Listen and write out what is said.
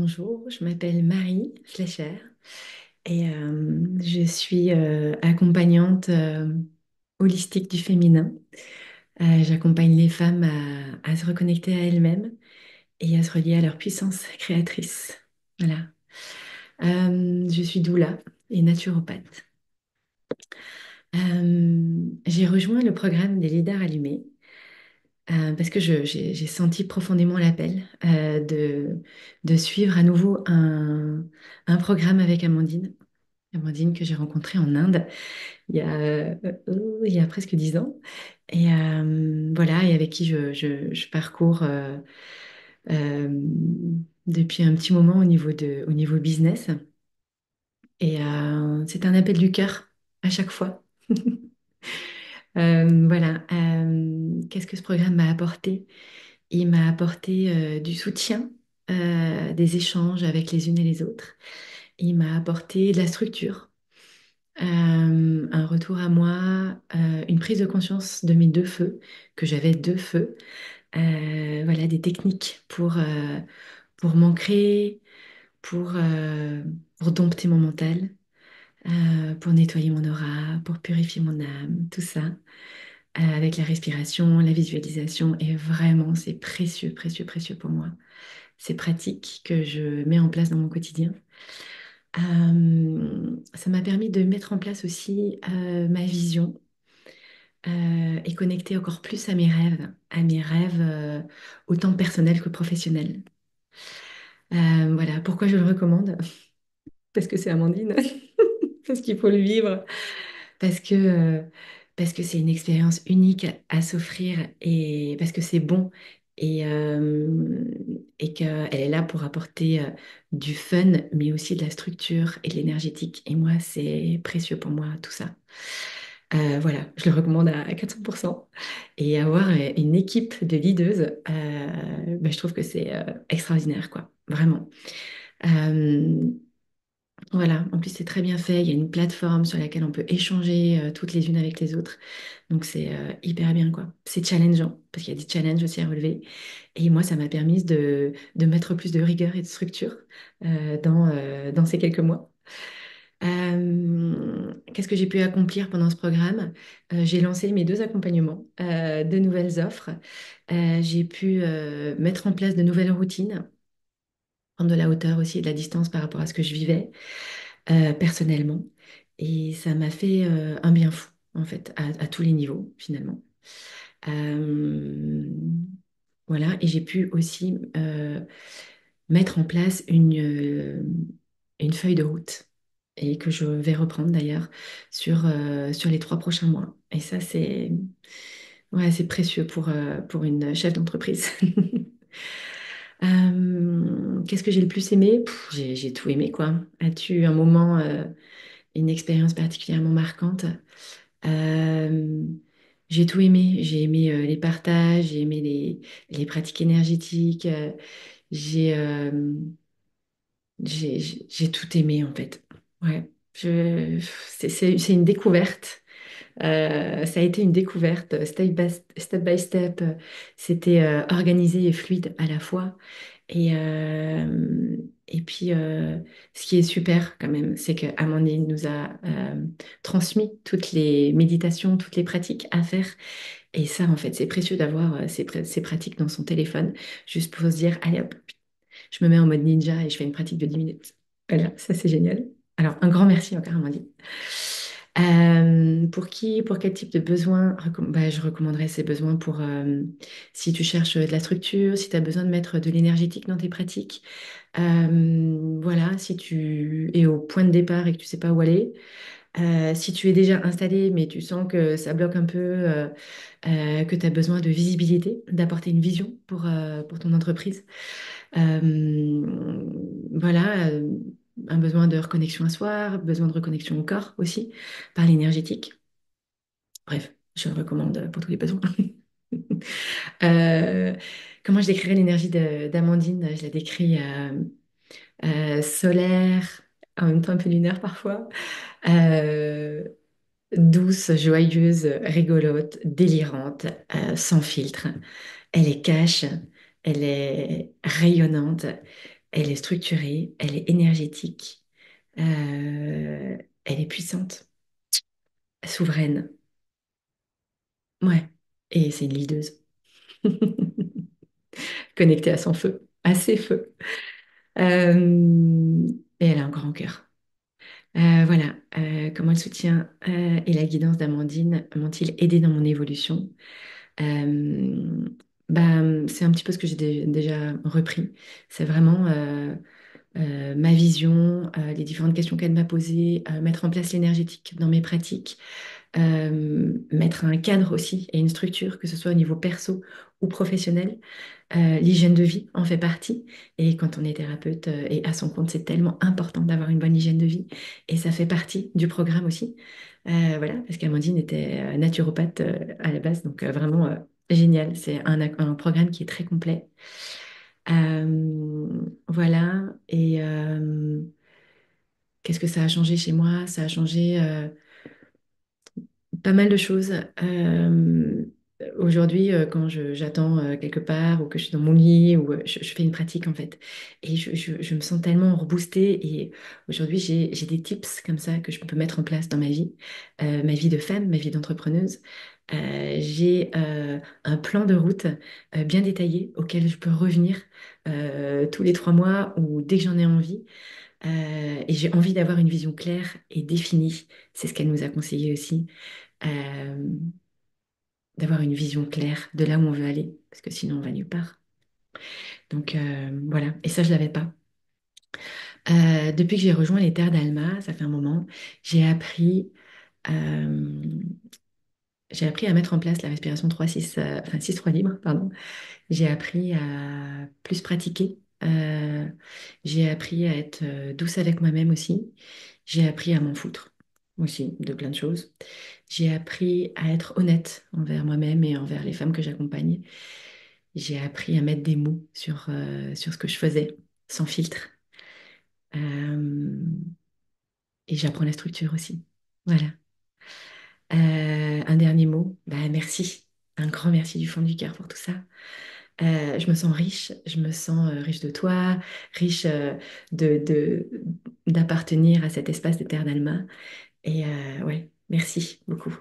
Bonjour, je m'appelle Marie Fleischer et je suis accompagnante holistique du féminin. J'accompagne les femmes à se reconnecter à elles-mêmes et à se relier à leur puissance créatrice. Voilà. Je suis doula et naturopathe. J'ai rejoint le programme des leaders allumés parce que j'ai senti profondément l'appel de suivre à nouveau un programme avec Amandine. Amandine que j'ai rencontrée en Inde il y a presque 10 ans. Et voilà, et avec qui je parcours euh, depuis un petit moment au niveau business. Et c'est un appel du cœur à chaque fois. Voilà, qu'est-ce que ce programme m'a apporté? Il m'a apporté du soutien, des échanges avec les unes et les autres. Il m'a apporté de la structure, un retour à moi, une prise de conscience de mes deux feux, que j'avais deux feux. Voilà, des techniques pour m'ancrer, pour dompter mon mental, pour nettoyer mon aura, pour purifier mon âme, tout ça. Avec la respiration, la visualisation, et vraiment, c'est précieux, précieux, précieux pour moi. Ces pratiques que je mets en place dans mon quotidien. Ça m'a permis de mettre en place aussi ma vision et connecter encore plus à mes rêves autant personnels que professionnels. Voilà, pourquoi je le recommande? Parce que c'est Amandine, parce qu'il faut le vivre, parce que parce que c'est une expérience unique à s'offrir et parce que c'est bon et qu'elle est là pour apporter du fun, mais aussi de la structure et de l'énergétique. Et moi, c'est précieux pour moi, tout ça. Voilà, je le recommande à 400%. Et avoir une équipe de leaders, bah, je trouve que c'est extraordinaire, quoi, vraiment. Euh, voilà, en plus c'est très bien fait, il y a une plateforme sur laquelle on peut échanger toutes les unes avec les autres. Donc c'est hyper bien quoi. C'est challengeant parce qu'il y a des challenges aussi à relever. Et moi ça m'a permis de mettre plus de rigueur et de structure dans ces quelques mois. Qu'est-ce que j'ai pu accomplir pendant ce programme? J'ai lancé mes deux accompagnements, de nouvelles offres. J'ai pu mettre en place de nouvelles routines, prendre de la hauteur aussi et de la distance par rapport à ce que je vivais personnellement. Et ça m'a fait un bien fou, en fait, à tous les niveaux, finalement. Euh, voilà, et j'ai pu aussi mettre en place une feuille de route, et que je vais reprendre d'ailleurs sur les 3 prochains mois. Et ça, c'est ouais, c'est précieux pour une chef d'entreprise. Qu'est-ce que j'ai le plus aimé? J'ai tout aimé, quoi. As-tu eu un moment, une expérience particulièrement marquante? Euh, j'ai tout aimé. J'ai aimé les partages, j'ai aimé les pratiques énergétiques. J'ai j'ai tout aimé, en fait. Ouais. C'est une découverte. Ça a été une découverte, step by step. C'était organisé et fluide à la fois. Et puis, ce qui est super quand même, c'est que Amandine nous a transmis toutes les méditations, toutes les pratiques à faire. Et ça, en fait, c'est précieux d'avoir ces pratiques dans son téléphone, juste pour se dire, allez hop, je me mets en mode ninja et je fais une pratique de 10 minutes. Voilà, ça c'est génial. Alors, un grand merci encore, Amandine. Pour quel type de besoin bah, je recommanderais ces besoins pour si tu cherches de la structure, si tu as besoin de mettre de l'énergétique dans tes pratiques. Voilà, si tu es au point de départ et que tu sais pas où aller. Si tu es déjà installé mais tu sens que ça bloque un peu, que tu as besoin de visibilité, d'apporter une vision pour ton entreprise. Voilà, un besoin de reconnexion à soi, besoin de reconnexion au corps aussi, par l'énergétique. Bref, je le recommande pour tous les besoins. Euh, comment je décrirais l'énergie d'Amandine? Je la décris solaire, en même temps un peu lunaire parfois, euh, douce, joyeuse, rigolote, délirante, sans filtre. Elle est cash, elle est rayonnante. Elle est structurée, elle est énergétique, elle est puissante, souveraine. Ouais. Et c'est une leaduse. Connectée à son feu, à ses feux. Et elle a un grand cœur. Voilà, comment le soutien et la guidance d'Amandine m'ont-ils aidé dans mon évolution? Euh, c'est un petit peu ce que j'ai déjà repris. C'est vraiment ma vision, les différentes questions qu'elle m'a posées, mettre en place l'énergétique dans mes pratiques, mettre un cadre aussi et une structure, que ce soit au niveau perso ou professionnel. L'hygiène de vie en fait partie. Et quand on est thérapeute et à son compte, c'est tellement important d'avoir une bonne hygiène de vie. Et ça fait partie du programme aussi. Voilà, parce qu'Amandine était naturopathe à la base, donc vraiment génial. C'est un programme qui est très complet. Voilà. Et qu'est-ce que ça a changé chez moi? Ça a changé. Pas mal de choses. Aujourd'hui, quand j'attends quelque part ou que je suis dans mon lit ou je fais une pratique en fait, et je me sens tellement reboostée. Et aujourd'hui, j'ai des tips comme ça que je peux mettre en place dans ma vie de femme, ma vie d'entrepreneuse. J'ai un plan de route bien détaillé auquel je peux revenir tous les 3 mois ou dès que j'en ai envie. Et j'ai envie d'avoir une vision claire et définie. C'est ce qu'elle nous a conseillé aussi, euh, d'avoir une vision claire de là où on veut aller, parce que sinon on va nulle part. Donc voilà, et ça je l'avais pas. Depuis que j'ai rejoint les terres d'Alma, ça fait un moment, j'ai appris, euh, j'ai appris à mettre en place la respiration 3-6, enfin 6-3 libre, pardon. J'ai appris à plus pratiquer. J'ai appris à être douce avec moi-même aussi. J'ai appris à m'en foutre aussi de plein de choses. J'ai appris à être honnête envers moi-même et envers les femmes que j'accompagne. J'ai appris à mettre des mots sur ce que je faisais, sans filtre. Euh, et j'apprends la structure aussi. Voilà. Un dernier mot, merci. Un grand merci du fond du cœur pour tout ça. Je me sens riche, je me sens riche de toi, riche d'appartenir à cet espace de Terre d'Alma. Et ouais, merci beaucoup.